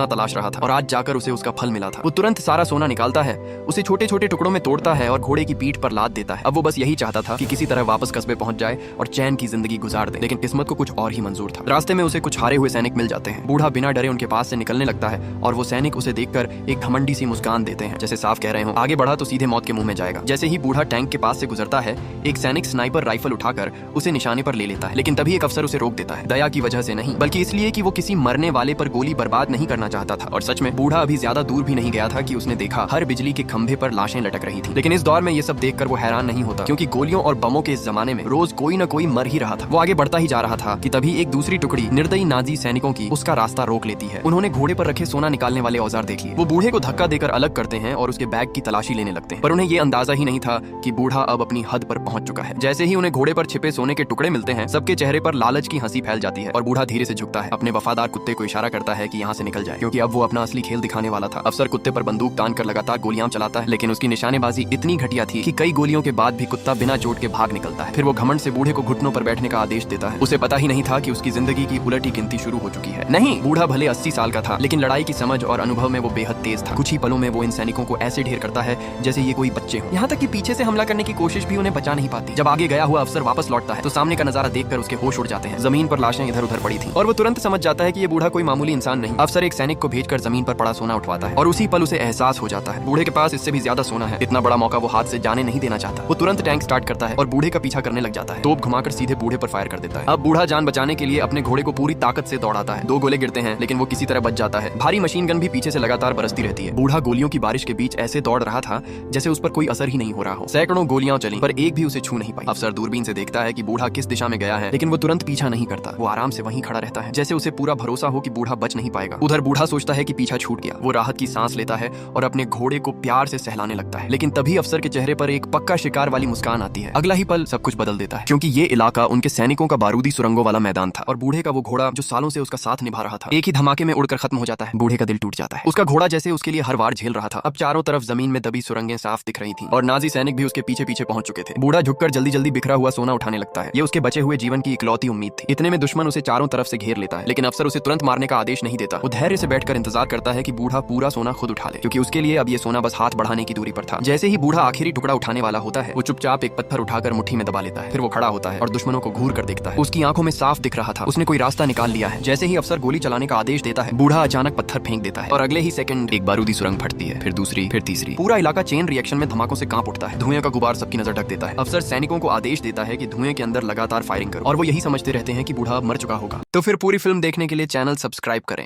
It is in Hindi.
तलाश रहा था और आज जाकर उसे उसका फल मिला था। वो तुरंत सारा सोना निकालता है, उसे छोटे छोटे टुकड़ों में तोड़ता है और घोड़े की पीठ पर लाद देता है। अब वो बस यही चाहता था कि किसी तरह वापस कस्बे पहुंच जाए और चैन की जिंदगी गुजार दे, लेकिन किस्मत को कुछ और ही मंजूर था। रास्ते में उसे कुछ हारे हुए सैनिक मिल जाते हैं। बूढ़ा बिना डरे उनके पास से निकलने लगता है और वो सैनिक उसे देखकर एक घमंडी सी मुस्कान देते हैं, जैसे साफ कह रहे हो आगे बढ़ा तो सीधे मौत के मुंह में जाएगा। जैसे ही बूढ़ा टैंक के पास से गुजरता है, एक सैनिक स्नाइपर राइफल उठाकर उसे निशाने पर ले लेता है, लेकिन तभी एक अफसर उसे रोक देता है। दया की वजह से नहीं, बल्कि इसलिए कि वो किसी मरने वाले पर गोली बर्बाद नहीं करना चाहता था। और सच में बूढ़ा अभी ज्यादा दूर भी नहीं गया था कि उसने देखा हर बिजली के खंभे पर लाशें लटक रही थी। लेकिन इस दौर में ये सब देखकर वो हैरान नहीं होता, क्योंकि गोलियों और बमों के इस जमाने में रोज कोई न कोई मर ही रहा था। वो आगे बढ़ता ही जा रहा था कि तभी एक दूसरी टुकड़ी निर्दयी नाजी सैनिकों की उसका रास्ता रोक लेती है। उन्होंने घोड़े पर रखे सोना निकालने वाले औजार देख लिए। वो बूढ़े को धक्का देकर अलग करते हैं और उसके बैग की तलाशी लेने लगते हैं, पर उन्हें ये अंदाजा ही नहीं था कि बूढ़ा अब अपनी हद पर पहुंच चुका है। जैसे ही उन्हें घोड़े पर छिपे सोने के टुकड़े मिलते हैं, सबके चेहरे पर लालच की हंसी फैल जाती है और बूढ़ा धीरे से झुकता है, अपने वफादार कुत्ते को इशारा करता है कि यहाँ से निकल जाए, क्योंकि अब वो अपना असली खेल दिखाने वाला था। अफसर कुत्ते पर बंदूक तान कर लगातार गोलियां चलाता है, लेकिन उसकी निशानेबाजी इतनी घटिया थी कि कई गोलियों के बाद भी कुत्ता बिना चोट के भाग निकलता है। फिर वो घमंड से बूढ़े को घुटनों पर बैठने का आदेश देता है। उसे पता ही नहीं था कि उसकी जिंदगी की उलटी गिनती शुरू हो चुकी है। नहीं, बूढ़ा भले 80 साल का था, लेकिन लड़ाई की समझ और अनुभव में वो बेहद तेज था। कुछ ही पलों में वो इन सैनिकों को ऐसे ढेर करता है जैसे ये कोई बच्चे हो। यहाँ तक कि पीछे से हमला करने की कोशिश भी उन्हें बचा नहीं पाती। जब आगे गया हुआ अफसर वापस लौटता है तो सामने का नजारा देखकर उसके होश उड़ जाते हैं। जमीन पर लाशें इधर उधर पड़ी थी और वो तुरंत समझ जाता है कि ये बूढ़ा कोई मामूली इंसान नहीं। अफसर एक सैनिक को भेजकर जमीन पर पड़ा सोना उठवाता है और उसी पल उसे एहसास हो जाता है बूढ़े के पास इससे भी ज्यादा सोना है। इतना बड़ा मौका वो हाथ से जाने नहीं देना चाहता। वो तुरंत टैंक स्टार्ट करता है और बूढ़े का पीछा करने लग जाता है। तोप घुमाकर सीधे बूढ़े पर फायर कर देता है। अब बूढ़ा जान बचाने के लिए अपने घोड़े को पूरी ताकत से दौड़ाता है। 2 गोले गिरते हैं, लेकिन वो किसी तरह बच जाता है। भारी मशीन गन भी पीछे से लगातार बरसती रहती है। बूढ़ा गोलियों की बारिश के बीच ऐसे दौड़ रहा था जैसे उस पर कोई असर ही नहीं हो रहा हो। सैकड़ों गोलियां चली, पर एक भी उसे छू नहीं पाई। अफसर दूरबीन से देखता है कि बूढ़ा किस दिशा में गया है, लेकिन वो तुरंत पीछा नहीं करता। वो आराम से वहीं खड़ा रहता है, जैसे उसे पूरा भरोसा हो कि बूढ़ा बच नहीं पाएगा। उधर बूढ़ा सोचता है कि पीछा छूट गया। वो राहत की सांस लेता है और अपने घोड़े को प्यार से सहलाने लगता है, लेकिन तभी अफसर के चेहरे पर एक पक्का शिकार वाली मुस्कान आती है। अगला ही पल सब कुछ बदल देता है, क्योंकि ये इलाका उनके सैनिकों का बारूदी सुरंगों वाला मैदान था और बूढ़े का वो घोड़ा जो सालों से उसका साथ निभा रहा था, एक ही धमाके में उड़कर खत्म हो जाता है। बूढ़े का दिल टूट जाता है। उसका घोड़ा जैसे उसके लिए हर वार झेल रहा था। अब चारों तरफ जमीन में दबी सुरंगें साफ दिख रही थी और नाजी सैनिक भी उसके पीछे पीछे पहुंच चुके थे। बूढ़ा झुककर जल्दी जल्दी बिखरा हुआ सोना उठाने लगता है। ये उसके बचे हुए जीवन की इकलौती उम्मीद थी। इतने में दुश्मन उसे चारों तरफ से घेर लेता है, लेकिन अफसर उसे तुरंत मारने का आदेश नहीं देता। वो धैर्य से बैठकर इंतजार करता है कि बूढ़ा पूरा सोना खुद उठा ले, क्योंकि उसके लिए अब ये सोना बस हाथ बढ़ाने की दूरी पर था। जैसे ही बूढ़ा आखिरी टुकड़ा उठाने वाला होता है, वो चुपचाप एक पत्थर उठाकर मुट्ठी में दबा लेता है। फिर वो खड़ा होता है और दुश्मनों को घूर कर देखता है। उसकी आंखों में साफ दिख रहा था उसने कोई रास्ता निकाल लिया है। जैसे ही अफसर गोली चलाने का आदेश देता है, बूढ़ा अचानक पत्थर फेंक देता है और अगले ही सेकंड एक बारूदी सुरंग फटती है, फिर दूसरी, फिर तीसरी। पूरा इलाका चेन रिएक्शन में धमाकों से कांप उठता है। धुएं का गुबार सबकी नजर ढक देता है। अफसर सैनिकों को आदेश देता है कि धुएं के अंदर लगातार फायरिंग करो, और वो यही समझते रहते हैं कि बूढ़ा मर चुका होगा। तो फिर पूरी फिल्म देखने के लिए चैनल सब्सक्राइब करें।